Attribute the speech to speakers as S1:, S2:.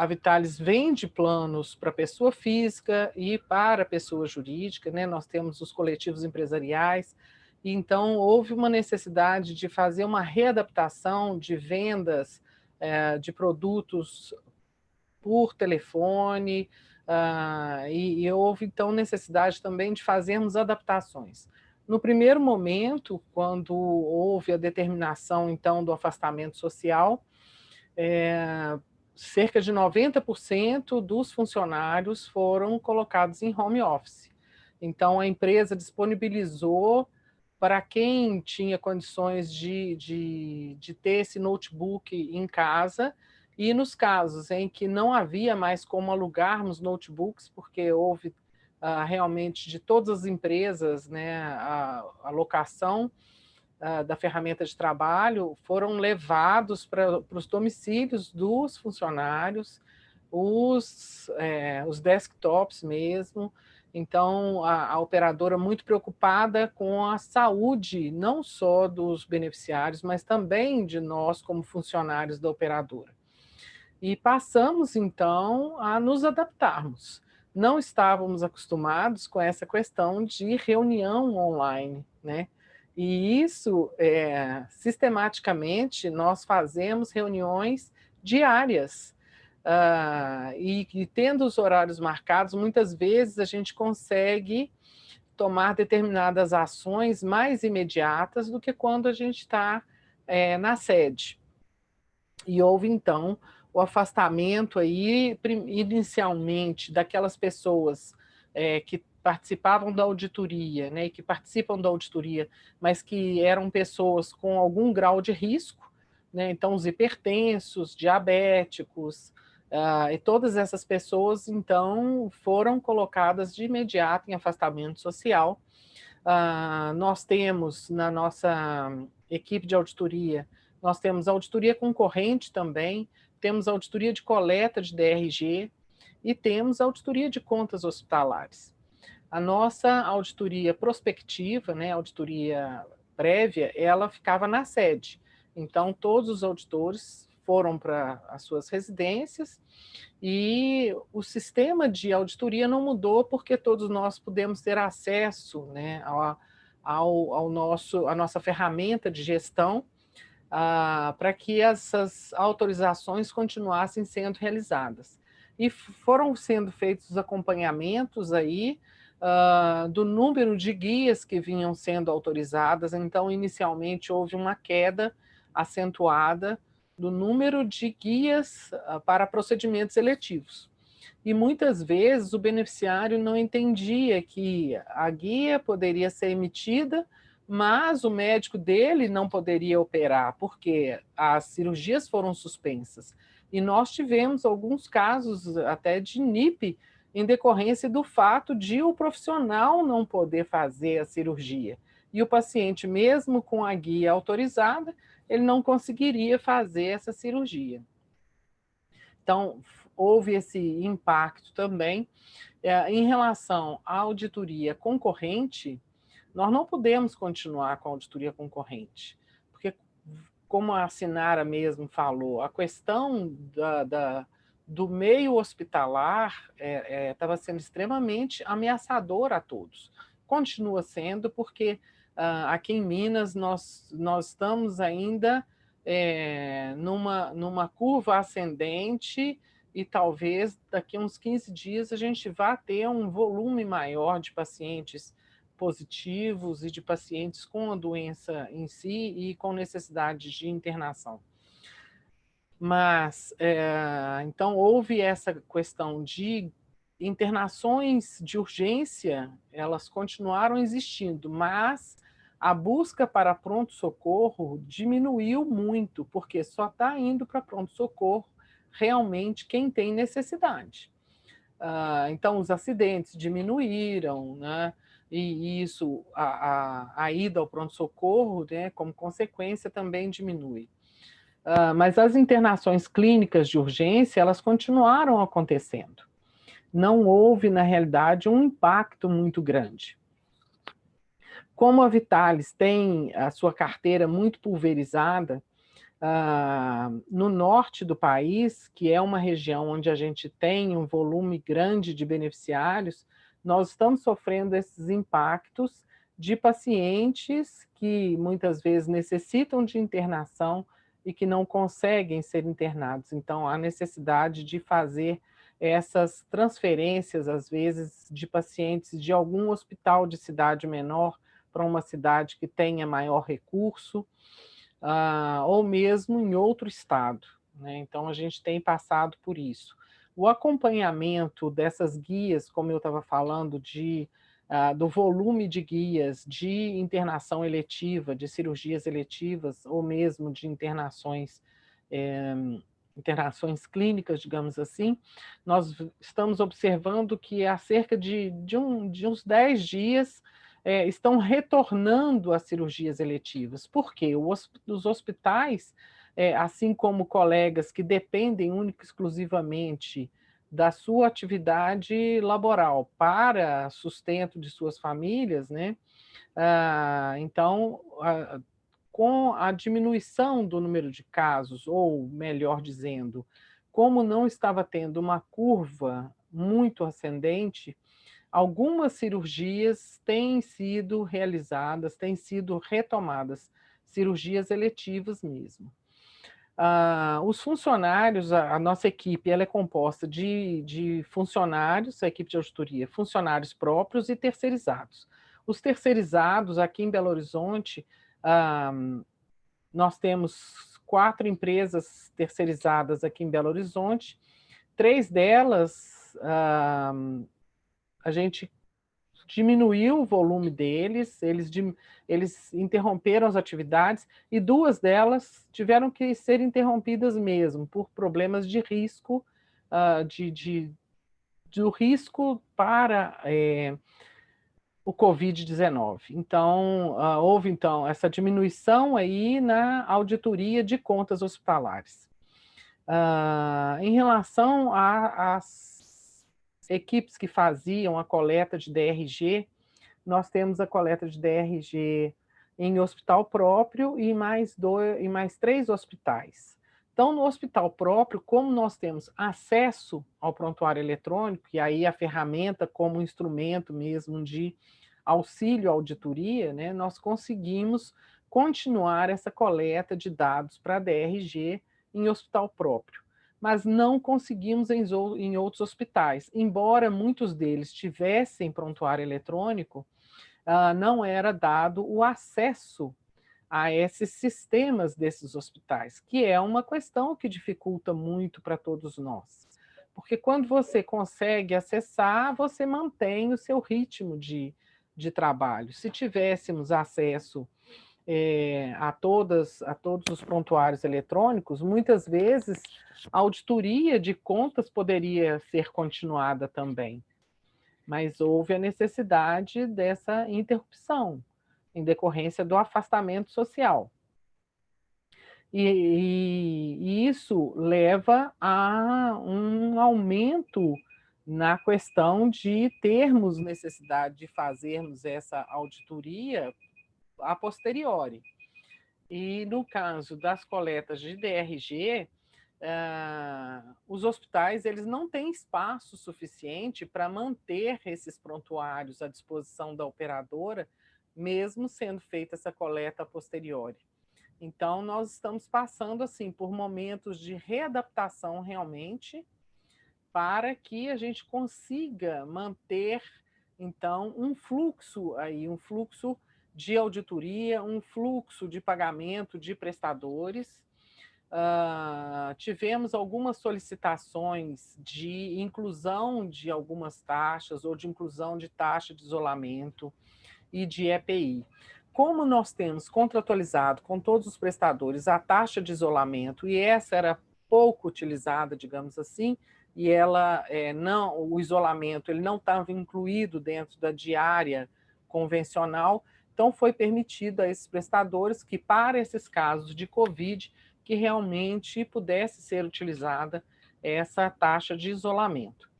S1: A Vitalis vende planos para pessoa física e para pessoa jurídica, né? Nós temos os coletivos empresariais, e então houve uma necessidade de fazer uma readaptação de vendas de produtos por telefone, e houve então necessidade também de fazermos adaptações. No primeiro momento, quando houve a determinação então do afastamento social, cerca de 90% dos funcionários foram colocados em home office. Então, a empresa disponibilizou para quem tinha condições de ter esse notebook em casa, e nos casos em que não havia mais como alugarmos notebooks, porque houve realmente de todas as empresas, né, a locação da ferramenta de trabalho, foram levados para os domicílios dos funcionários, os desktops mesmo. Então, a operadora muito preocupada com a saúde, não só dos beneficiários, mas também de nós como funcionários da operadora. E passamos, então, a nos adaptarmos. Não estávamos acostumados com essa questão de reunião online, né? E isso, sistematicamente, nós fazemos reuniões diárias. E tendo os horários marcados, muitas vezes a gente consegue tomar determinadas ações mais imediatas do que quando a gente está na sede. E houve, então, o afastamento aí, inicialmente, daquelas pessoas que participavam da auditoria, né, e que participam da auditoria, mas que eram pessoas com algum grau de risco, né, então os hipertensos, diabéticos, e todas essas pessoas, então, foram colocadas de imediato em afastamento social. Nós temos na nossa equipe de auditoria, nós temos auditoria concorrente também, temos auditoria de coleta de DRG e temos auditoria de contas hospitalares. A nossa auditoria prospectiva, né, auditoria prévia, ela ficava na sede. Então, todos os auditores foram para as suas residências e o sistema de auditoria não mudou porque todos nós pudemos ter acesso, né, à nossa ferramenta de gestão, para que essas autorizações continuassem sendo realizadas. E foram sendo feitos os acompanhamentos aí do número de guias que vinham sendo autorizadas. Então, inicialmente, houve uma queda acentuada do número de guias para procedimentos eletivos. E muitas vezes o beneficiário não entendia que a guia poderia ser emitida, mas o médico dele não poderia operar, porque as cirurgias foram suspensas. E nós tivemos alguns casos até de NIP, em decorrência do fato de o profissional não poder fazer a cirurgia. E o paciente, mesmo com a guia autorizada, ele não conseguiria fazer essa cirurgia. Então, houve esse impacto também. Em relação à auditoria concorrente, nós não podemos continuar com a auditoria concorrente, porque, como a Sinara mesmo falou, a questão do meio hospitalar estava sendo extremamente ameaçadora a todos. Continua sendo, porque aqui em Minas nós estamos ainda numa curva ascendente, e talvez daqui a uns 15 dias a gente vá ter um volume maior de pacientes positivos e de pacientes com a doença em si e com necessidade de internação. Mas, então, houve essa questão de internações de urgência, elas continuaram existindo, mas a busca para pronto-socorro diminuiu muito, porque só está indo para pronto-socorro realmente quem tem necessidade. Então, os acidentes diminuíram, né? E isso, a ida ao pronto-socorro, né, como consequência, também diminui. Mas as internações clínicas de urgência, elas continuaram acontecendo. Não houve, na realidade, um impacto muito grande. Como a Vitalis tem a sua carteira muito pulverizada, no norte do país, que é uma região onde a gente tem um volume grande de beneficiários, nós estamos sofrendo esses impactos de pacientes que muitas vezes necessitam de internação e que não conseguem ser internados. Então, há necessidade de fazer essas transferências, às vezes, de pacientes de algum hospital de cidade menor para uma cidade que tenha maior recurso, ou mesmo em outro estado, né? Então, a gente tem passado por isso. O acompanhamento dessas guias, como eu estava falando, do volume de guias de internação eletiva, de cirurgias eletivas, ou mesmo de internações clínicas, digamos assim, nós estamos observando que há cerca de uns 10 dias estão retornando às cirurgias eletivas. Por quê? Os hospitais, assim como colegas que dependem única e exclusivamente da sua atividade laboral para sustento de suas famílias, né? Então, com a diminuição do número de casos, ou melhor dizendo, como não estava tendo uma curva muito ascendente, algumas cirurgias têm sido realizadas, têm sido retomadas, cirurgias eletivas mesmo. Os funcionários, a nossa equipe, ela é composta de funcionários, a equipe de auditoria, funcionários próprios e terceirizados. Os terceirizados, aqui em Belo Horizonte, ah, nós temos 4 empresas terceirizadas aqui em Belo Horizonte, 3 delas, a gente diminuiu o volume deles, eles interromperam as atividades, e 2 delas tiveram que ser interrompidas mesmo, por problemas de risco, do risco para o Covid-19. Então, houve então essa diminuição aí na auditoria de contas hospitalares. Em relação às equipes que faziam a coleta de DRG, nós temos a coleta de DRG em hospital próprio e mais 3 hospitais. Então, no hospital próprio, como nós temos acesso ao prontuário eletrônico, e aí a ferramenta como instrumento mesmo de auxílio à auditoria, né, nós conseguimos continuar essa coleta de dados para a DRG em hospital próprio, mas não conseguimos em outros hospitais. Embora muitos deles tivessem prontuário eletrônico, não era dado o acesso a esses sistemas desses hospitais, que é uma questão que dificulta muito para todos nós. Porque quando você consegue acessar, você mantém o seu ritmo de trabalho. Se tivéssemos acesso a todos os prontuários eletrônicos, muitas vezes a auditoria de contas poderia ser continuada também, mas houve a necessidade dessa interrupção, em decorrência do afastamento social. E isso leva a um aumento na questão de termos necessidade de fazermos essa auditoria a posteriori. E no caso das coletas de DRG, os hospitais eles não têm espaço suficiente para manter esses prontuários à disposição da operadora, mesmo sendo feita essa coleta a posteriori. Então, nós estamos passando assim por momentos de readaptação realmente, para que a gente consiga manter, então, um fluxo de auditoria, um fluxo de pagamento de prestadores. Tivemos algumas solicitações de inclusão de algumas taxas, ou de inclusão de taxa de isolamento e de EPI. Como nós temos contratualizado com todos os prestadores a taxa de isolamento, e essa era pouco utilizada, digamos assim, e ela o isolamento ele não estava incluído dentro da diária convencional, então foi permitido a esses prestadores que, para esses casos de Covid, que realmente pudesse ser utilizada essa taxa de isolamento.